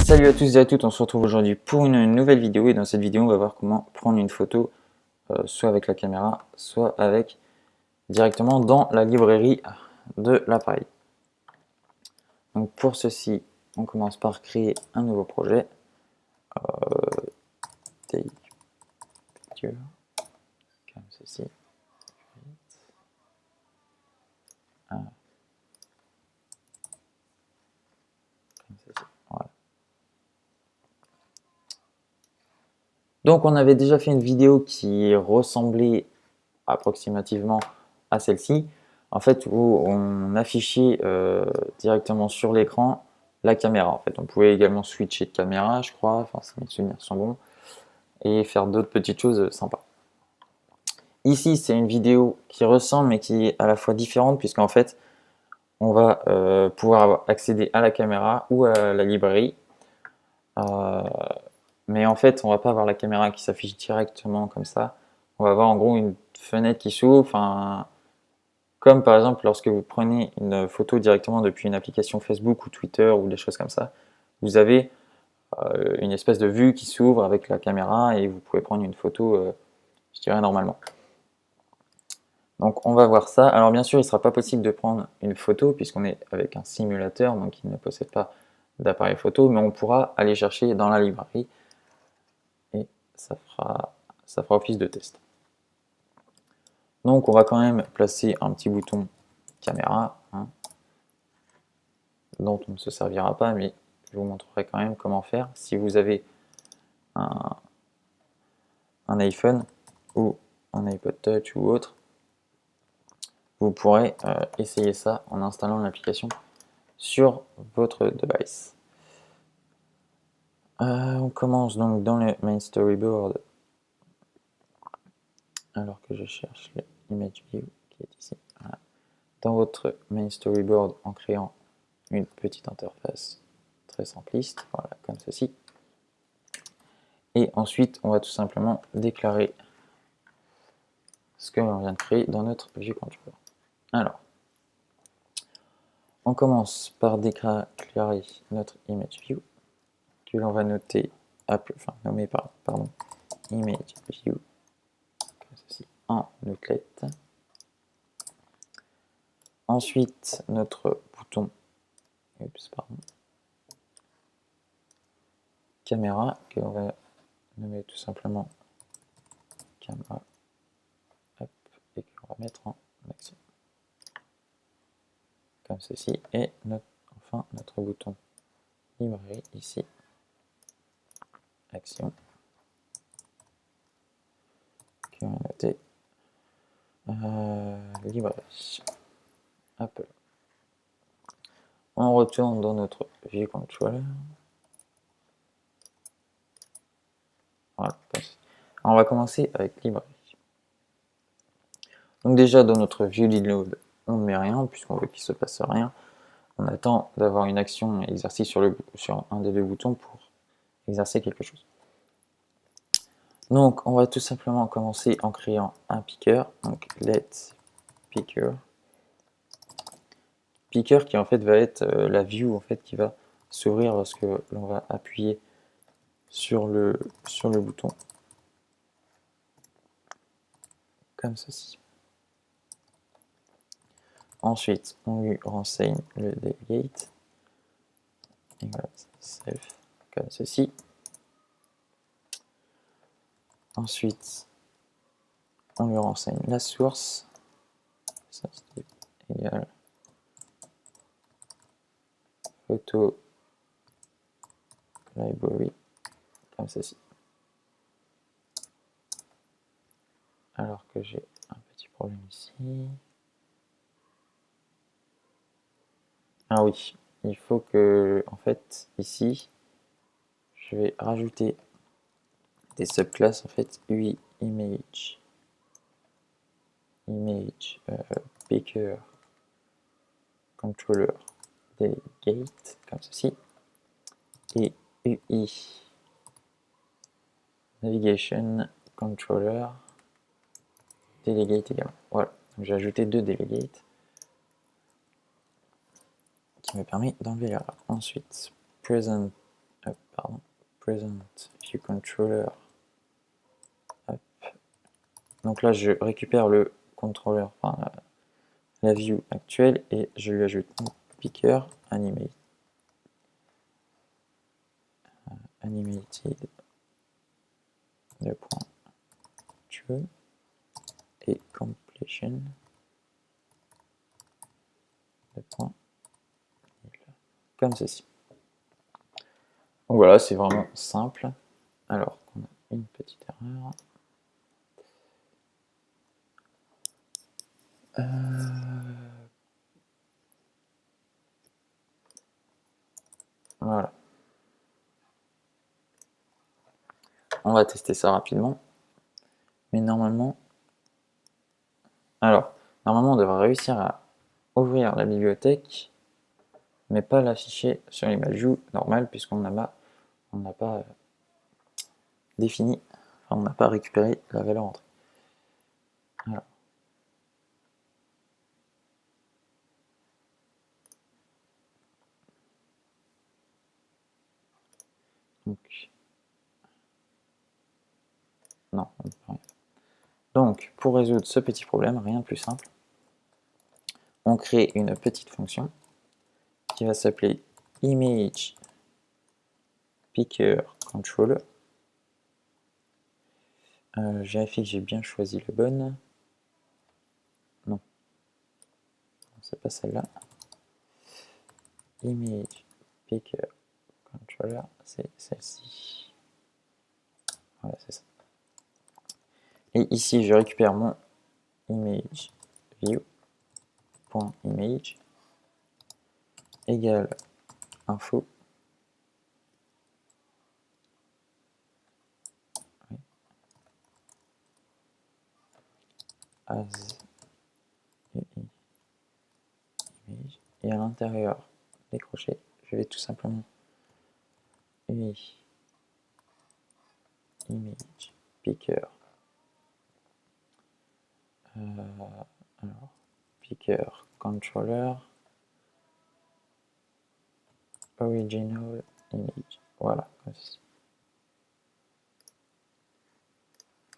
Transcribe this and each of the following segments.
Salut à tous et à toutes, on se retrouve aujourd'hui pour une nouvelle vidéo et dans cette vidéo on va voir comment prendre une photo soit avec la caméra, soit avec directement dans la librairie de l'appareil. Donc pour ceci, on commence par créer un nouveau projet. Take picture, comme ceci. Comme ceci. Voilà. Donc on avait déjà fait une vidéo qui ressemblait approximativement à celle-ci, en fait, où on affichait directement sur l'écran la caméra. En fait, on pouvait également switcher de caméra, je crois, enfin si mes souvenirs sont bons, et faire d'autres petites choses sympas. Ici, c'est une vidéo qui ressemble mais qui est à la fois différente, puisqu'en fait, on va pouvoir accéder à la caméra ou à la librairie. Mais en fait, on va pas avoir la caméra qui s'affiche directement comme ça. On va avoir en gros une fenêtre qui s'ouvre, enfin, comme par exemple lorsque vous prenez une photo directement depuis une application Facebook ou Twitter ou des choses comme ça, vous avez une espèce de vue qui s'ouvre avec la caméra et vous pouvez prendre une photo, je dirais normalement. Donc on va voir ça. Alors bien sûr, il ne sera pas possible de prendre une photo puisqu'on est avec un simulateur, donc il ne possède pas d'appareil photo, mais on pourra aller chercher dans la librairie et ça fera office de test. Donc on va quand même placer un petit bouton caméra, hein, dont on ne se servira pas, mais je vous montrerai quand même comment faire. Si vous avez un iPhone ou un iPod Touch ou autre, vous pourrez essayer ça en installant l'application sur votre device. On commence donc dans le main storyboard, alors que je cherche l'image view qui est ici. Voilà. Dans votre main storyboard, en créant une petite interface très simpliste, voilà, comme ceci. Et ensuite, on va tout simplement déclarer ce que l'on vient de créer dans notre view controller. Alors, on commence par déclarer notre image view, que l'on va nommer image view, comme ceci, en outlet. Ensuite, notre bouton caméra, que l'on va nommer tout simplement caméra, et que l'on va mettre en action. Comme ceci, et enfin notre bouton librairie ici, action, qui va noter librairie Apple. On retourne dans notre view controller. Voilà. Alors, on va commencer avec librairie. Donc déjà dans notre view download, on ne met rien puisqu'on veut qu'il ne se passe rien. On attend d'avoir une action exercice sur un des deux boutons pour exercer quelque chose. Donc on va tout simplement commencer en créant un picker. Donc let picker. Picker qui en fait va être la view en fait qui va s'ouvrir lorsque l'on va appuyer sur le bouton. Comme ceci. Ensuite, on lui renseigne le delegate. Self, comme ceci. Ensuite, on lui renseigne la source. Ça, c'est égal. Photo library, comme ceci. Alors que j'ai un petit problème ici. Ah oui, il faut que, en fait, ici, je vais rajouter des subclasses, en fait, UI image, picker, controller, delegate, comme ceci, et UI navigation controller, delegate également. Voilà, j'ai ajouté deux delegates qui me permet d'enlever l'erreur. Ensuite, present view controller. Hop. Donc là, je récupère le contrôleur, enfin, la view actuelle, et je lui ajoute un picker animated de point true et completion de point nil, comme ceci. Donc voilà, c'est vraiment simple. Alors qu'on a une petite erreur. Voilà. On va tester ça rapidement. Mais normalement... Alors, normalement on devrait réussir à ouvrir la bibliothèque, mais pas l'afficher sur l'image view normale, puisqu'on n'a pas défini, enfin, on n'a pas récupéré la valeur entrée. Alors. Donc, non, on ne peut rien. Donc, pour résoudre ce petit problème, rien de plus simple, on crée une petite fonction qui va s'appeler image picker controller. Je vérifie que j'ai bien choisi le bon. Non, c'est pas celle-là. Image picker controller, c'est celle-ci. Voilà, c'est ça. Et ici, je récupère mon image view.image égale info as image, et à l'intérieur des crochets, je vais tout simplement image picker alors picker controller original image, voilà, comme ceci.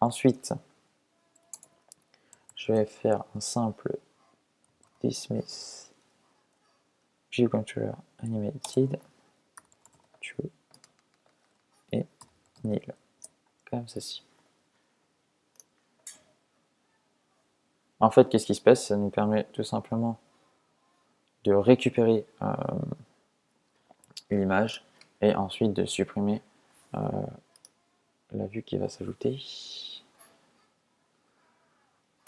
Ensuite, je vais faire un simple dismiss view controller animated true et nil, comme ceci. En fait, qu'est-ce qui se passe? Ça nous permet tout simplement de récupérer l'image et ensuite de supprimer la vue qui va s'ajouter.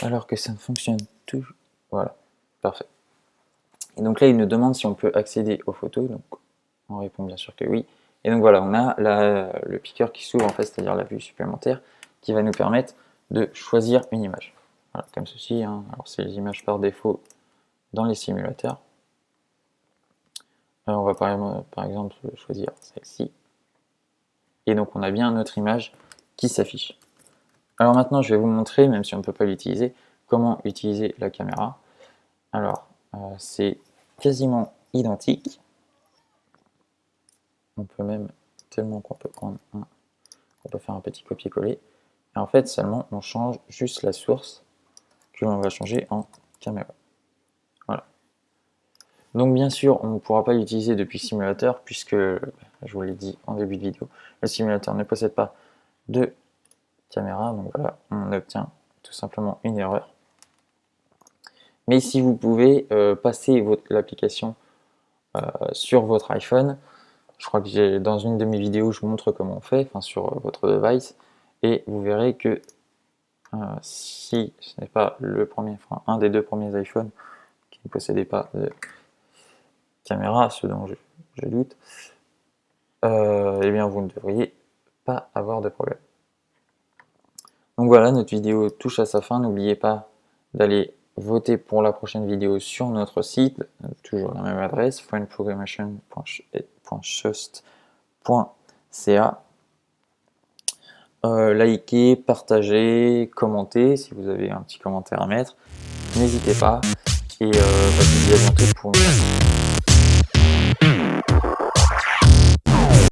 Alors que ça ne fonctionne tout. Voilà, parfait. Et donc là, il nous demande si on peut accéder aux photos. Donc on répond bien sûr que oui. Et donc voilà, on a le picker qui s'ouvre, en fait, c'est-à-dire la vue supplémentaire, qui va nous permettre de choisir une image. Voilà, comme ceci. Hein. Alors c'est les images par défaut dans les simulateurs. Alors, on va par exemple choisir celle-ci. Et donc on a bien notre image qui s'affiche. Alors maintenant, je vais vous montrer, même si on ne peut pas l'utiliser, comment utiliser la caméra. Alors, c'est quasiment identique. On peut même, tellement qu'on peut prendre on peut faire un petit copier-coller. Et en fait, seulement, on change juste la source que l'on va changer en caméra. Voilà. Donc bien sûr, on ne pourra pas l'utiliser depuis le simulateur, puisque, je vous l'ai dit en début de vidéo, le simulateur ne possède pas de caméra. Donc voilà, on obtient tout simplement une erreur. Mais si vous pouvez passer l'application sur votre iPhone, je crois que dans une de mes vidéos, je vous montre comment on fait, enfin sur votre device, et vous verrez que si ce n'est pas le premier, enfin un des deux premiers iPhones qui ne possédait pas de caméra, ce dont je doute, eh bien vous ne devriez pas avoir de problème. Donc voilà, notre vidéo touche à sa fin. N'oubliez pas d'aller voter pour la prochaine vidéo sur notre site, toujours la même adresse, friendprogrammation.shost.ca. Likez, partagez, commentez si vous avez un petit commentaire à mettre. N'hésitez pas et je vous dis à bientôt pour une